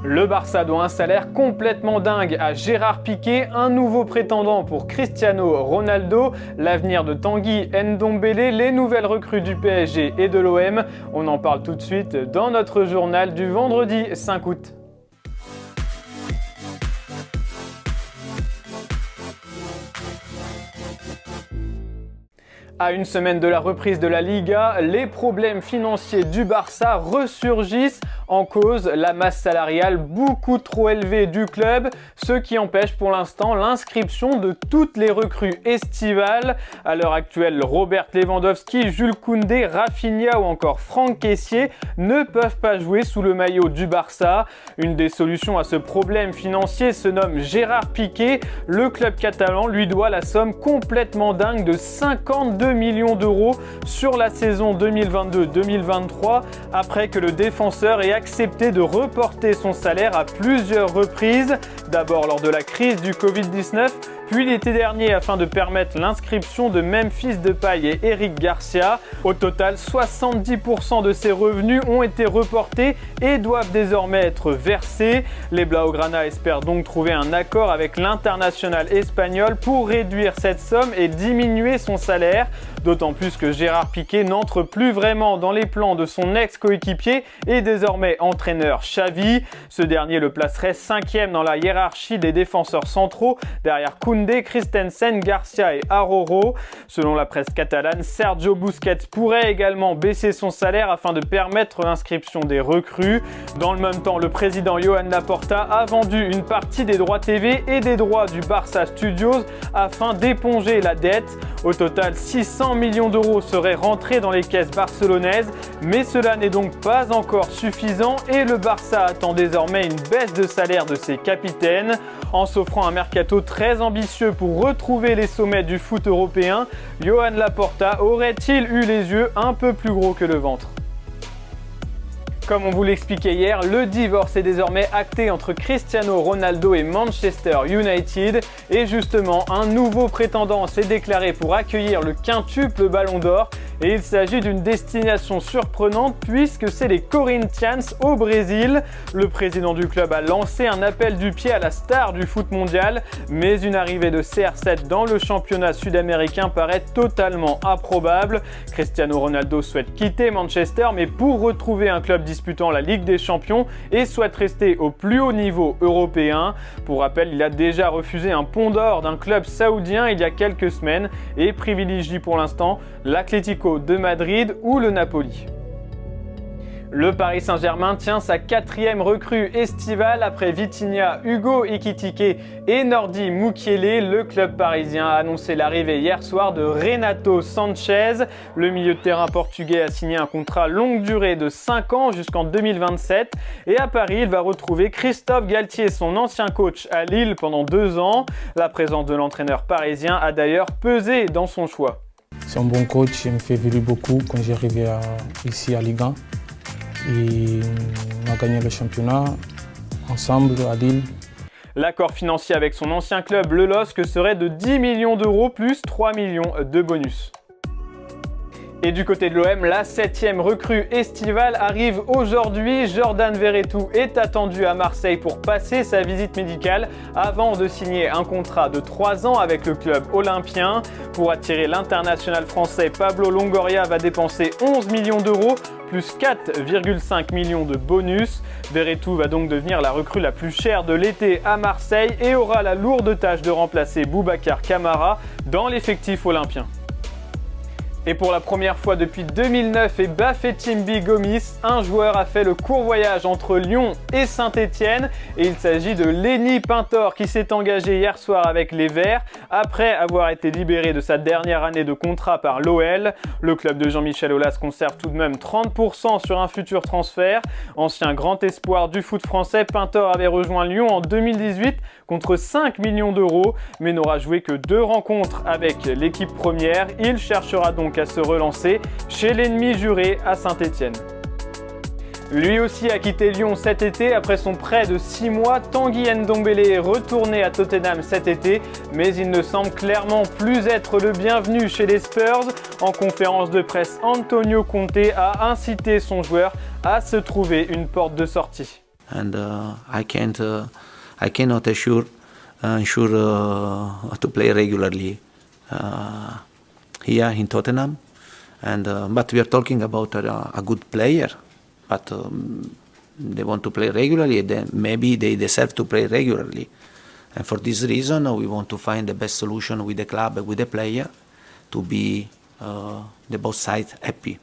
Le Barça doit un salaire complètement dingue à Gérard Piqué, un nouveau prétendant pour Cristiano Ronaldo, l'avenir de Tanguy Ndombele, les nouvelles recrues du PSG et de l'OM. On en parle tout de suite dans notre journal du vendredi 5 août. À une semaine de la reprise de la Liga, les problèmes financiers du Barça ressurgissent. En cause, la masse salariale beaucoup trop élevée du club, ce qui empêche pour l'instant l'inscription de toutes les recrues estivales. À l'heure actuelle, Robert Lewandowski, Jules Koundé, Rafinha ou encore Franck Kessié ne peuvent pas jouer sous le maillot du Barça. Une des solutions à ce problème financier se nomme Gérard Piqué. Le club catalan lui doit la somme complètement dingue de 52 millions d'euros sur la saison 2022-2023 après que le défenseur ait accepté de reporter son salaire à plusieurs reprises, d'abord lors de la crise du Covid-19, puis l'été dernier afin de permettre l'inscription de Memphis Depay et Eric Garcia. Au total, 70% de ses revenus ont été reportés et doivent désormais être versés. Les Blaugrana espèrent donc trouver un accord avec l'international espagnol pour réduire cette somme et diminuer son salaire. D'autant plus que Gérard Piqué n'entre plus vraiment dans les plans de son ex-coéquipier et désormais entraîneur Xavi. Ce dernier le placerait 5e dans la hiérarchie des défenseurs centraux derrière Koundé, Christensen, Garcia et Aroro. Selon la presse catalane, Sergio Busquets pourrait également baisser son salaire afin de permettre l'inscription des recrues. Dans le même temps, le président Joan Laporta a vendu une partie des droits TV et des droits du Barça Studios afin d'éponger la dette. Au total, 600 millions d'euros seraient rentrés dans les caisses barcelonaises, mais cela n'est donc pas encore suffisant et le Barça attend désormais une baisse de salaire de ses capitaines. En s'offrant un mercato très ambitieux pour retrouver les sommets du foot européen, Joan Laporta aurait-il eu les yeux un peu plus gros que le ventre ? Comme on vous l'expliquait hier, le divorce est désormais acté entre Cristiano Ronaldo et Manchester United. Et justement, un nouveau prétendant s'est déclaré pour accueillir le quintuple Ballon d'Or. Et il s'agit d'une destination surprenante puisque c'est les Corinthians au Brésil. Le président du club a lancé un appel du pied à la star du foot mondial. Mais une arrivée de CR7 dans le championnat sud-américain paraît totalement improbable. Cristiano Ronaldo souhaite quitter Manchester mais pour retrouver un club disputant la Ligue des Champions et souhaite rester au plus haut niveau européen. Pour rappel, il a déjà refusé un pont d'or d'un club saoudien il y a quelques semaines et privilégie pour l'instant l'Atlético de Madrid ou le Napoli. Le Paris Saint-Germain tient sa 4e recrue estivale après Vitinha, Hugo Ekitike et Nordi Mukiele. Le club parisien a annoncé l'arrivée hier soir de Renato Sanchez. Le milieu de terrain portugais a signé un contrat longue durée de 5 ans jusqu'en 2027. Et à Paris, il va retrouver Christophe Galtier, son ancien coach à Lille pendant 2 ans. La présence de l'entraîneur parisien a d'ailleurs pesé dans son choix. C'est un bon coach, il me fait évoluer beaucoup quand j'ai arrivé ici à Ligue 1. Et on a gagné le championnat ensemble à Lille. L'accord financier avec son ancien club, le LOSC, serait de 10 millions d'euros plus 3 millions de bonus. Et du côté de l'OM, la 7e recrue estivale arrive aujourd'hui. Jordan Verretou est attendu à Marseille pour passer sa visite médicale avant de signer un contrat de 3 ans avec le club olympien. Pour attirer l'international français, Pablo Longoria va dépenser 11 millions d'euros plus 4,5 millions de bonus. Verretou va donc devenir la recrue la plus chère de l'été à Marseille et aura la lourde tâche de remplacer Boubacar Kamara dans l'effectif olympien. Et pour la première fois depuis 2009 et Bafétimbi Gomis, un joueur a fait le court voyage entre Lyon et Saint-Etienne. Et il s'agit de Lenny Pintor qui s'est engagé hier soir avec les Verts après avoir été libéré de sa dernière année de contrat par l'OL. Le club de Jean-Michel Aulas conserve tout de même 30% sur un futur transfert. Ancien grand espoir du foot français, Pintor avait rejoint Lyon en 2018 contre 5 millions d'euros, mais n'aura joué que 2 rencontres avec l'équipe première. Il cherchera donc à se relancer chez l'ennemi juré à Saint-Etienne. Lui aussi a quitté Lyon cet été après son prêt de 6 mois. Tanguy Ndombele est retourné à Tottenham cet été, mais il ne semble clairement plus être le bienvenu chez les Spurs. En conférence de presse, Antonio Conte a incité son joueur à se trouver une porte de sortie. and I cannot ensure to play regularly here in Tottenham. And but we are talking about a good player, but they want to play regularly. Then maybe they deserve to play regularly. And for this reason, we want to find the best solution with the club and with the player to be the both sides happy.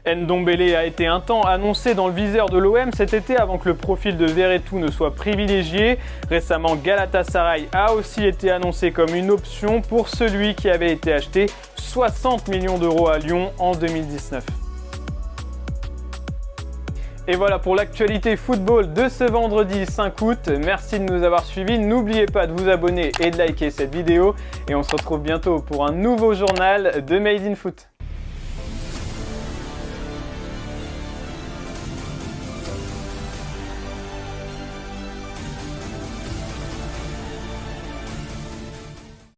Ndombele a été un temps annoncé dans le viseur de l'OM cet été avant que le profil de Verretou ne soit privilégié. Récemment, Galatasaray a aussi été annoncé comme une option pour celui qui avait été acheté 60 millions d'euros à Lyon en 2019. Et voilà pour l'actualité football de ce vendredi 5 août. Merci de nous avoir suivis. N'oubliez pas de vous abonner et de liker cette vidéo. Et on se retrouve bientôt pour un nouveau journal de Made in Foot.